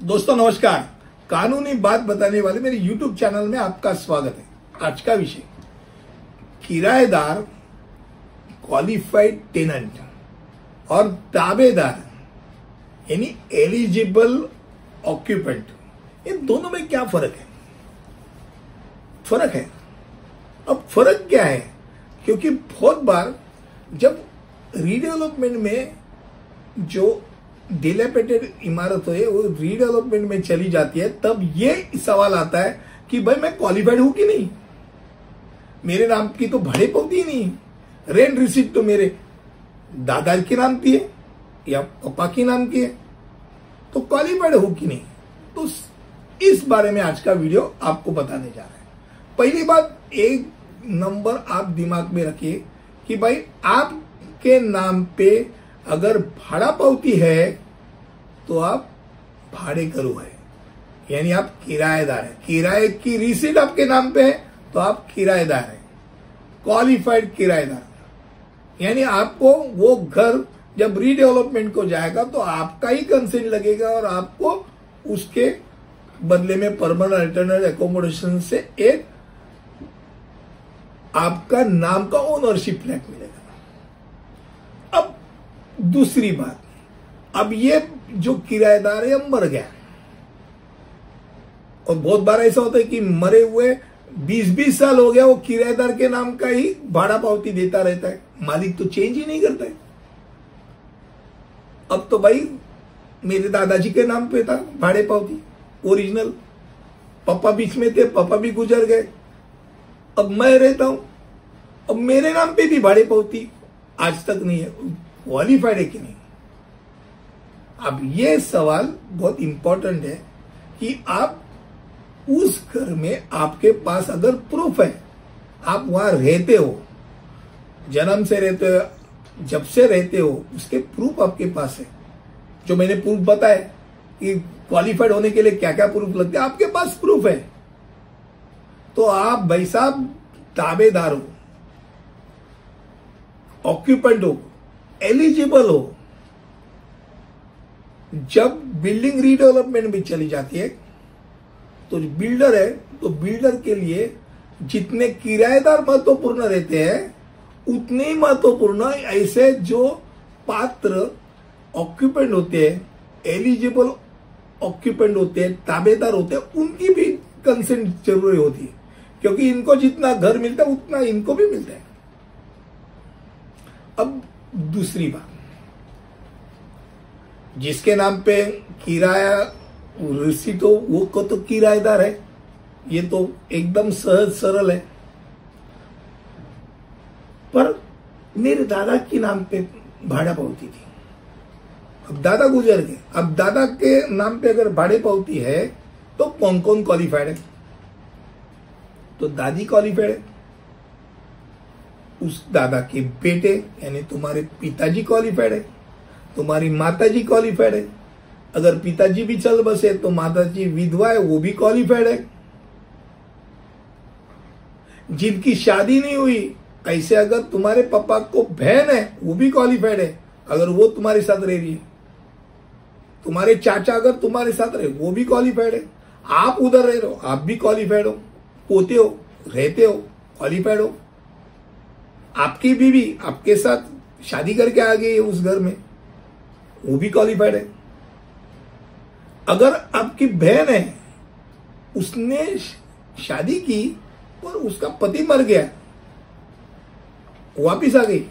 दोस्तों नमस्कार। कानूनी बात बताने वाले मेरे YouTube चैनल में आपका स्वागत है। आज का विषय किराएदार, क्वालिफाइड टेनेंट और ताबेदार यानी एलिजिबल ऑक्यूपेंट, इन दोनों में क्या फर्क है? फर्क है। अब फर्क क्या है? क्योंकि बहुत बार जब रीडेवलपमेंट में जो डिलेपेटेड इमारत है वो रीडेवलपमेंट में चली जाती है, तब ये सवाल आता है कि भाई मैं क्वालिफाइड हूं कि नहीं, मेरे नाम की तो भाड़े पावती ही नहीं, रेंट रिसिप्ट तो मेरे दादा के नाम की है या पापा के नाम की है, तो क्वालिफाइड हूं कि नहीं। तो इस बारे में आज का वीडियो आपको बताने जा रहा है। पहली बात, एक नंबर आप दिमाग में रखिए कि भाई आपके नाम पे अगर भाड़ा पावती है तो आप भाड़े करू है, यानी आप किराएदार है। किराए की रिसीट आपके नाम पे है तो आप किराएदार है, क्वालिफाइड किराएदार, यानी आपको वो घर जब रीडेवलपमेंट को जाएगा तो आपका ही कंसेंट लगेगा और आपको उसके बदले में परमानेंट अल्टरनेट एकोमोडेशन से एक आपका नाम का ओनरशिप फ्लैट मिलेगा। अब दूसरी बात, अब ये जो किराएदार है अब मर गया, और बहुत बार ऐसा होता है कि मरे हुए 20-20 साल हो गया, वो किराएदार के नाम का ही भाड़ा पावती देता रहता है, मालिक तो चेंज ही नहीं करता है। अब तो भाई मेरे दादाजी के नाम पे था भाड़े पावती ओरिजिनल, पापा बीच में थे, पापा भी गुजर गए, अब मैं रहता हूं, अब मेरे नाम पे भी भाड़े पावती आज तक नहीं है, क्वालिफाइड है कि नहीं। अब ये सवाल बहुत इंपॉर्टेंट है कि आप उस घर में आपके पास अगर प्रूफ है, आप वहां रहते हो, जन्म से रहते हो, जब से रहते हो, उसके प्रूफ आपके पास है। जो मैंने प्रूफ बताया कि क्वालिफाइड होने के लिए क्या क्या प्रूफ लगते हैं, आपके पास प्रूफ है, तो आप भाई साहब ताबेदार हो, ऑक्यूपेंट हो, एलिजिबल हो। जब बिल्डिंग रीडेवलपमेंट भी चली जाती है तो बिल्डर है, तो बिल्डर के लिए जितने किराएदार महत्वपूर्ण रहते हैं उतने ही महत्वपूर्ण ऐसे जो पात्र ऑक्यूपेंट होते हैं, एलिजिबल ऑक्यूपेंट होते हैं, ताबेदार होते हैं, उनकी भी कंसेंट जरूरी होती है, क्योंकि इनको जितना घर मिलता है उतना इनको भी मिलता है। अब दूसरी बात, जिसके नाम पे किराया रिसीट हो वो को तो किराएदार है, ये तो एकदम सहज सरल है। पर मेरे दादा के नाम पे भाड़ा पावती थी, अब दादा गुजर गए, अब दादा के नाम पे अगर भाड़े पावती है तो कौन कौन क्वालिफाइड है? तो दादी क्वालिफाइड है, उस दादा के बेटे यानी तुम्हारे पिताजी क्वालिफाइड है, तुम्हारी माताजी क्वालिफाइड है, अगर पिताजी भी चल बसे तो माताजी विधवा है, वो भी क्वालिफाइड है। जिनकी शादी नहीं हुई, ऐसे अगर तुम्हारे पापा को बहन है वो भी क्वालिफाइड है, अगर वो तुम्हारे साथ रह रही है। तुम्हारे चाचा अगर तुम्हारे साथ रहे वो भी क्वालिफाइड है, आप उधर रह रहे हो आप भी क्वालिफाइड हो, पोते हो, रहते हो, क्वालिफाइड हो। आपकी बीवी आपके साथ शादी करके आ गई है उस घर में, वो भी क्वालिफाइड है। अगर आपकी बहन है, उसने शादी की और उसका पति मर गया, वापिस आ गई,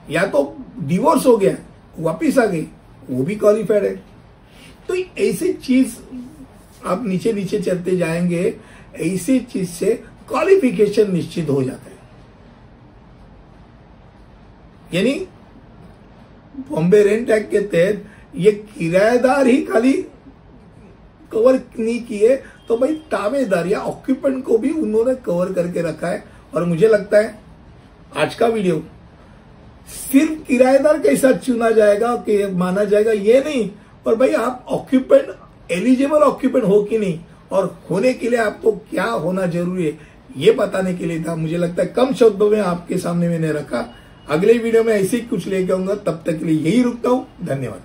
या तो डिवोर्स हो गया वापिस आ गई, वो भी क्वालिफाइड है। तो ऐसी चीज आप नीचे नीचे चलते जाएंगे, ऐसी चीज से क्वालिफिकेशन निश्चित हो जाता है। यानी बॉम्बे रेंट एक्ट के तहत ये किराएदार ही खाली कवर नहीं किए, तो भाई ताबेदार या ऑक्यूपेंट को भी उन्होंने कवर करके रखा है। और मुझे लगता है आज का वीडियो सिर्फ किराएदार कैसा चुना जाएगा कि माना जाएगा ये नहीं, पर भाई आप ऑक्यूपेंट, एलिजिबल ऑक्यूपेंट हो कि नहीं, और होने के लिए आपको क्या होना जरूरी है ये बताने के लिए था। मुझे लगता है कम शब्दों में आपके सामने मैंने रखा। अगले वीडियो में ऐसे ही कुछ लेके आऊंगा, तब तक के लिए यही रुकता हूं। धन्यवाद।